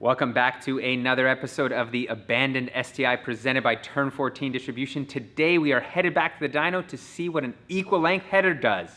Welcome back to another episode of the Abandoned STI presented by Turn 14 Distribution. Today we are headed back to the dyno to see what an equal length header does.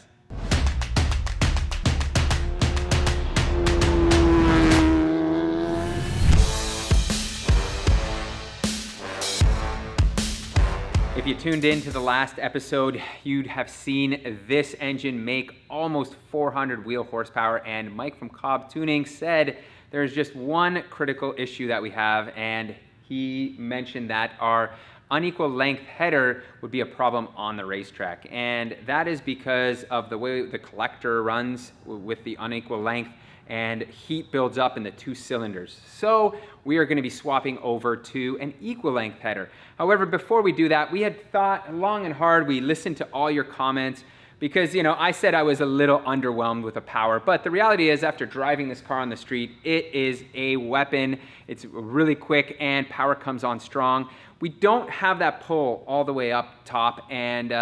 If you tuned in to the last episode, you'd have seen this engine make almost 400 wheel horsepower, and Mike from Cobb Tuning said there's just one critical issue that we have, and he mentioned that our unequal length header would be a problem on the racetrack. And that is because of the way the collector runs with the unequal length, and heat builds up in the two cylinders. So we are going to be swapping over to an equal length header. However, before we do that, we had thought long and hard. We listened to all your comments because, I said I was a little underwhelmed with the power, but the reality is after driving this car on the street, it is a weapon. It's really quick and power comes on strong. We don't have that pull all the way up top. And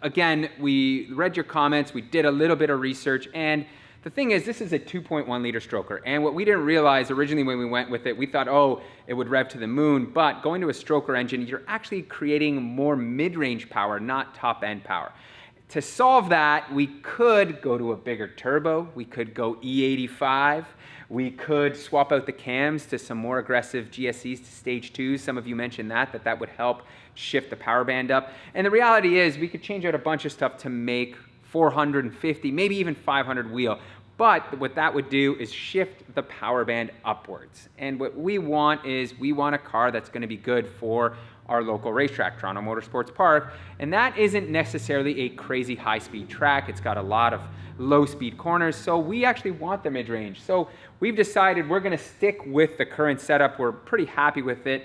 again, we read your comments. We did a little bit of research, and the thing is, this is a 2.1 liter stroker, and what we didn't realize originally when we went with it, we thought, oh, it would rev to the moon, but going to a stroker engine, you're actually creating more mid-range power, not top-end power. To solve that, we could go to a bigger turbo, we could go E85, we could swap out the cams to some more aggressive GSEs to stage 2. Some of you mentioned that would help shift the power band up. And the reality is, we could change out a bunch of stuff to make 450, maybe even 500 wheel. But what that would do is shift the power band upwards. And what we want is we want a car that's going to be good for our local racetrack, Toronto Motorsports Park. And that isn't necessarily a crazy high-speed track. It's got a lot of low-speed corners. So we actually want the mid-range. So we've decided we're going to stick with the current setup. We're pretty happy with it.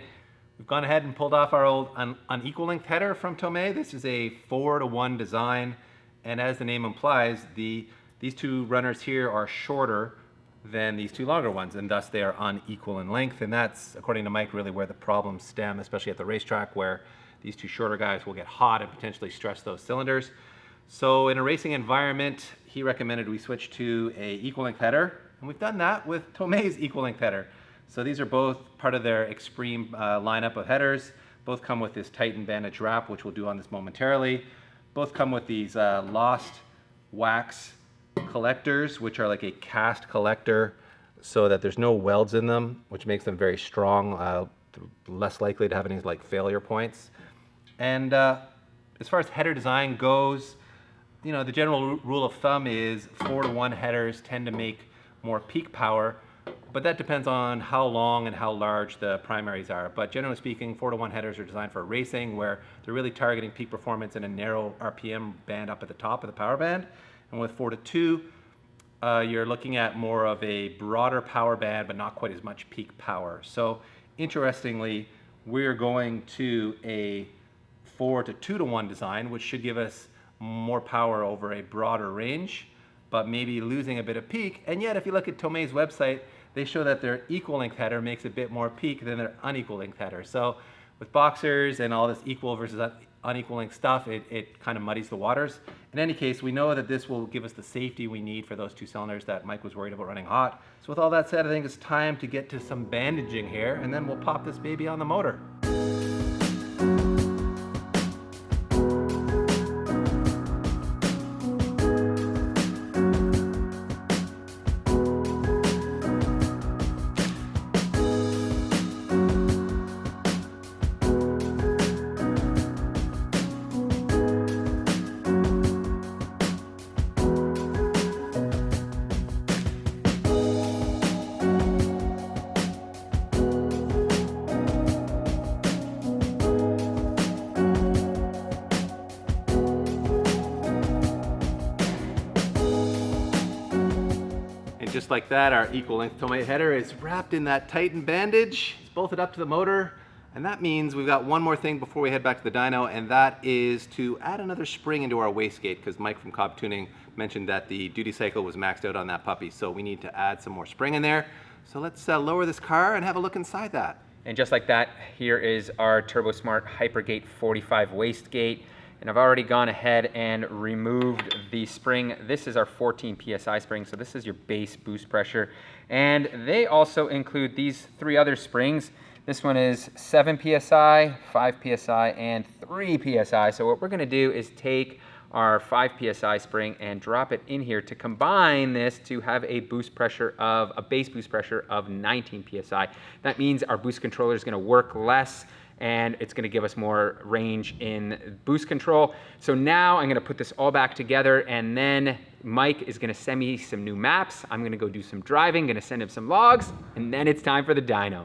We've gone ahead and pulled off our old unequal length header from Tomei. This is a 4-to-1 design. And as the name implies, these two runners here are shorter than these two longer ones, and thus they are unequal in length. And that's, according to Mike, really where the problems stem, especially at the racetrack, where these two shorter guys will get hot and potentially stress those cylinders. So in a racing environment, he recommended we switch to a equal length header, and we've done that with Tomei's equal length header. So these are both part of their Extreme lineup of headers. Both come with this Titan bandage wrap, which we'll do on this momentarily. Both come with these lost wax collectors, which are like a cast collector so that there's no welds in them, which makes them very strong, less likely to have any like failure points. And as far as header design goes, the general rule of thumb is 4-to-1 headers tend to make more peak power, but that depends on how long and how large the primaries are. But generally speaking, 4-to-1 headers are designed for racing, where they're really targeting peak performance in a narrow RPM band up at the top of the power band. And with 4-to-2, you're looking at more of a broader power band, but not quite as much peak power. So interestingly, we're going to a 4-to-2-to-1 design, which should give us more power over a broader range, but maybe losing a bit of peak. And yet, if you look at Tomei's website, they show that their equal length header makes a bit more peak than their unequal length header. So with boxers and all this equal versus unequal length stuff, it kind of muddies the waters. In any case, we know that this will give us the safety we need for those two cylinders that Mike was worried about running hot. So with all that said, I think it's time to get to some bandaging here, and then we'll pop this baby on the motor. Just like that, our equal length Tomei header is wrapped in that Titan bandage. It's bolted up to the motor, and that means we've got one more thing before we head back to the dyno, and that is to add another spring into our wastegate, because Mike from Cobb Tuning mentioned that the duty cycle was maxed out on that puppy, so we need to add some more spring in there. So let's lower this car and have a look inside that. And just like that, here is our TurboSmart Hypergate 45 wastegate. And I've already gone ahead and removed the spring. This is our 14 PSI spring, so this is your base boost pressure. And they also include these 3 other springs. This one is 7 PSI, 5 PSI, and 3 PSI. So what we're gonna do is take our 5 PSI spring and drop it in here to combine this to have a base boost pressure of 19 PSI. That means our boost controller is gonna work less and it's gonna give us more range in boost control. So now I'm gonna put this all back together, and then Mike is gonna send me some new maps. I'm gonna go do some driving, gonna send him some logs, and then it's time for the dyno.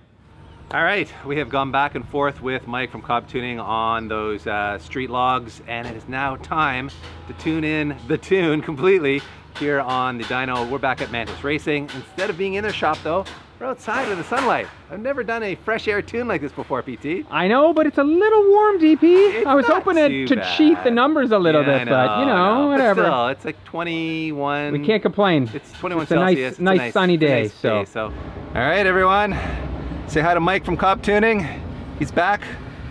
All right, we have gone back and forth with Mike from Cobb Tuning on those street logs, and it is now time to tune in the tune completely here on the dyno. We're back at Mantis Racing. Instead of being in their shop though, we're outside in the sunlight. I've never done a fresh air tune like this before, PT. I know, but it's a little warm, DP. I was hoping to cheat the numbers a little bit, but you know, whatever. But still, it's like 21. We can't complain. It's 21 it's a Celsius. Nice sunny day. All right, everyone. Say hi to Mike from Cobb Tuning. He's back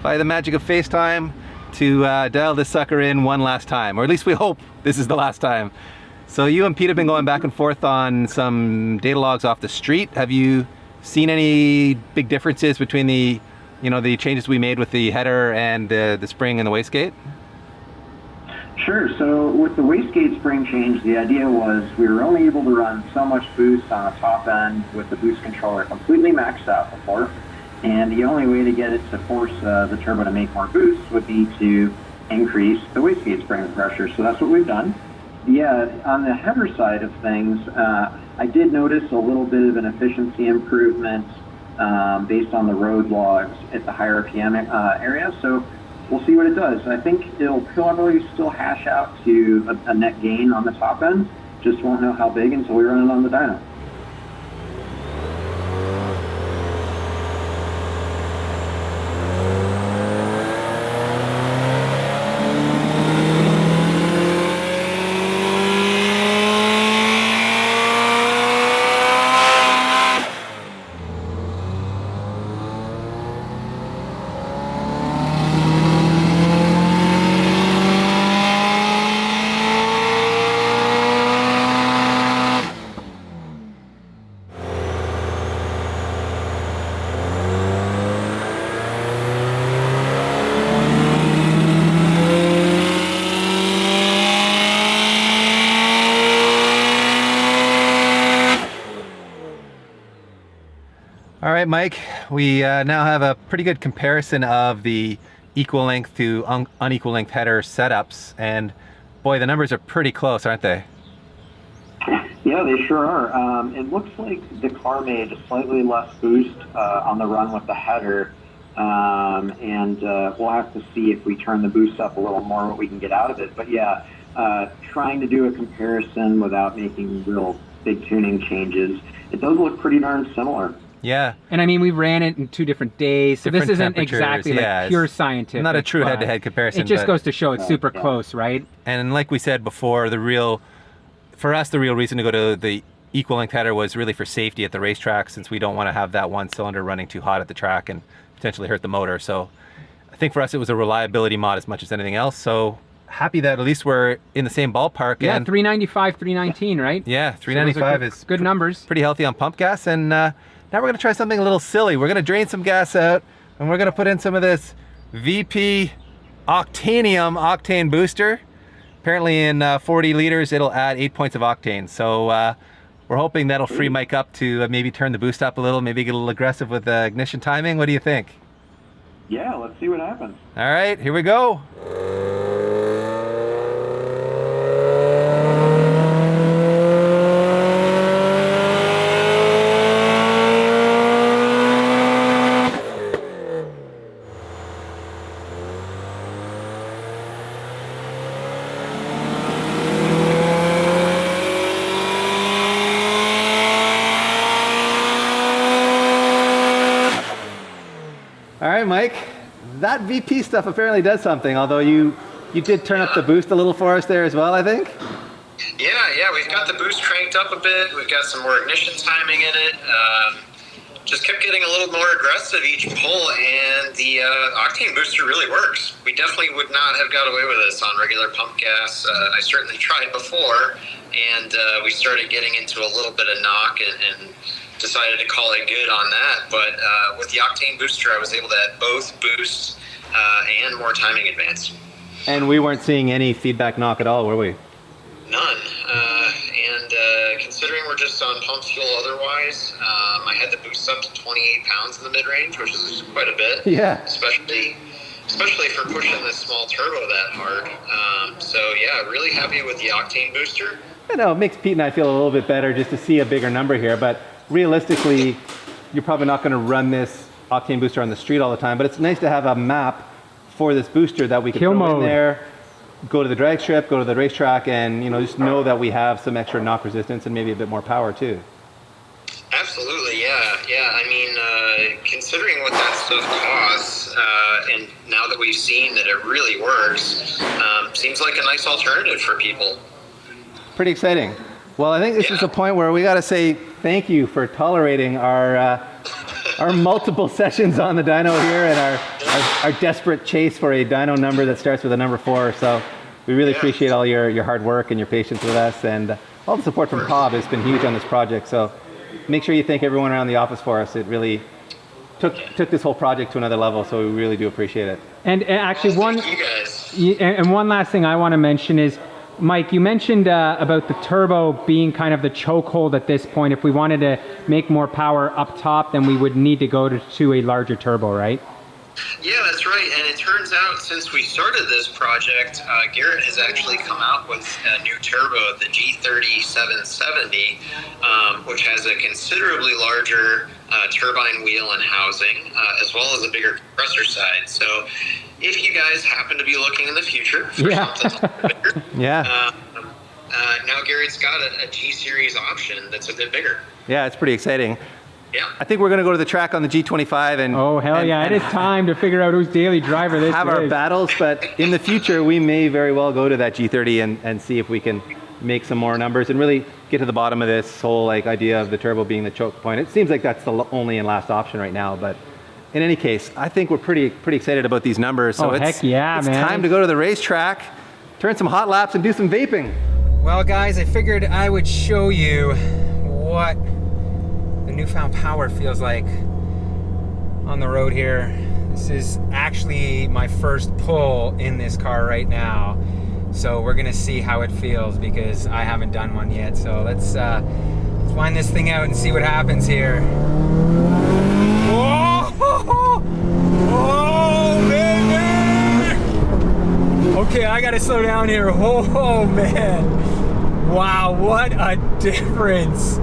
by the magic of FaceTime to dial this sucker in one last time, or at least we hope this is the last time. So you and Pete have been going back and forth on some data logs off the street. Have you seen any big differences between the changes we made with the header and the spring and the wastegate? Sure. So with the wastegate spring change, the idea was we were only able to run so much boost on the top end with the boost controller completely maxed out before, and the only way to get it to force the turbo to make more boost would be to increase the wastegate spring pressure. So that's what we've done. Yeah, on the header side of things, I did notice a little bit of an efficiency improvement based on the road logs at the higher RPM area. So we'll see what it does. I think it'll probably still hash out to a net gain on the top end. Just won't know how big until we run it on the dyno. All right, Mike, we now have a pretty good comparison of the equal length to unequal length header setups, and boy, the numbers are pretty close, aren't they? Yeah, they sure are. It looks like the car made slightly less boost on the run with the header, and we'll have to see if we turn the boost up a little more what we can get out of it. But yeah, trying to do a comparison without making real big tuning changes, it does look pretty darn similar. Yeah. And I mean, we ran it in 2 different days, so this isn't exactly like pure scientific. Not a true head-to-head comparison. It just goes to show it's super close, right? And like we said before, for us, the real reason to go to the equal length header was really for safety at the racetrack, since we don't want to have that one cylinder running too hot at the track and potentially hurt the motor. So I think for us, it was a reliability mod as much as anything else. So happy that at least we're in the same ballpark. Yeah, and 395, 319, right? Yeah, 395 is good numbers. Pretty healthy on pump gas. And now we're going to try something a little silly. We're going to drain some gas out, and we're going to put in some of this VP Octanium octane booster. Apparently in 40 liters, it'll add 8 points of octane. So we're hoping that'll free Mike up to maybe turn the boost up a little, maybe get a little aggressive with the ignition timing. What do you think? Yeah, let's see what happens. All right, here we go. All right, Mike, that VP stuff apparently does something, although you did turn up the boost a little for us there as well, I think? Yeah, we've got the boost cranked up a bit. We've got some more ignition timing in it. just kept getting a little more aggressive each pull, and the octane booster really works. We definitely would not have got away with this on regular pump gas. I certainly tried before, and we started getting into a little bit of knock and decided to call it good on that. But with the octane booster, I was able to add both boost and more timing advance. And we weren't seeing any feedback knock at all, were we? None. And considering we're just on pump fuel otherwise, I had the boost up to 28 pounds in the mid-range, which is quite a bit. Yeah. Especially for pushing this small turbo that hard. So yeah, really happy with the octane booster. I know, it makes Pete and I feel a little bit better just to see a bigger number here, but realistically, you're probably not going to run this octane booster on the street all the time, but it's nice to have a map for this booster that we can throw in there, go to the drag strip, go to the racetrack, and just know that we have some extra knock resistance and maybe a bit more power too. Absolutely, yeah. I mean, considering what that stuff costs, and now that we've seen that it really works, seems like a nice alternative for people. Pretty exciting. Well, I think this is a point where we got to say thank you for tolerating our multiple sessions on the dyno here and our desperate chase for a dyno number that starts with a number 4. So we really appreciate all your hard work and your patience with us, and all the support from Cobb has been huge on this project. So make sure you thank everyone around the office for us. It really took this whole project to another level, so we really do appreciate it. And actually Thank you guys. and one last thing I want to mention is, Mike, you mentioned about the turbo being kind of the chokehold at this point. If we wanted to make more power up top, then we would need to go to a larger turbo, right? Yeah, that's right. And it turns out since we started this project, Garrett has actually come out with a new turbo, the G30 770, which has a considerably larger turbine wheel and housing, as well as a bigger compressor side. So if you guys happen to be looking in the future for something bigger, now Garrett's got a G-Series option that's a bit bigger. Yeah, it's pretty exciting. Yeah. I think we're going to go to the track on the G25 and it is time to figure out whose daily driver this have is. our battles, but in the future we may very well go to that G30 and see if we can make some more numbers and really get to the bottom of this whole idea of the turbo being the choke point. It seems like that's the only and last option right now, but in any case, I think we're pretty excited about these numbers. So it's time to go to the racetrack, turn some hot laps and do some vaping. Well guys, I figured I would show you what the newfound power feels like on the road here. This is actually my first pull in this car right now, so we're gonna see how it feels because I haven't done one yet. So let's find this thing out and see what happens here. Whoa! Oh baby! Okay, I gotta slow down here. Oh man! Wow, what a difference!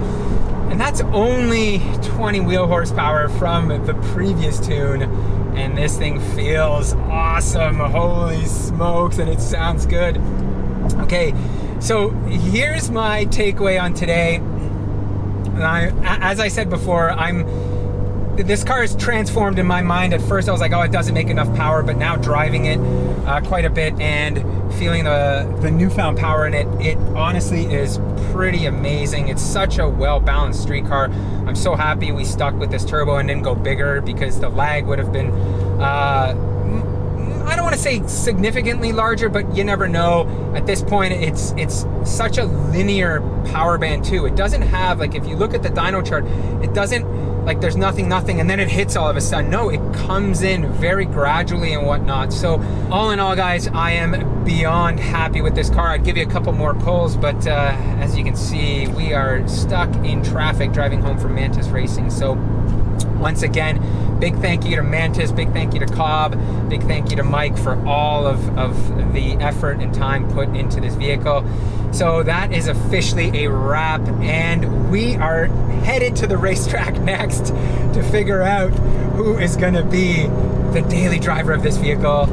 And that's only 20 wheel horsepower from the previous tune, and this thing feels awesome. Holy smokes, and it sounds good. Okay, so here's my takeaway on today. And as I said before, this car is transformed in my mind. At first I was like, oh, it doesn't make enough power, but now driving it quite a bit and feeling the newfound power in it, it honestly is pretty amazing. It's such a well-balanced street car. I'm so happy we stuck with this turbo and didn't go bigger, because the lag would have been, I don't want to say significantly larger, but you never know. At this point, it's such a linear power band too. It doesn't have, like, if you look at the dyno chart, it doesn't, like, there's nothing, and then it hits all of a sudden. No, it comes in very gradually and whatnot. So all in all, guys, I am beyond happy with this car. I'd give you a couple more pulls, but as you can see, we are stuck in traffic driving home from Mantis Racing. So once again, big thank you to Mantis, big thank you to Cobb, big thank you to Mike for all of the effort and time put into this vehicle. So that is officially a wrap, and we are headed to the racetrack next to figure out who is going to be the daily driver of this vehicle.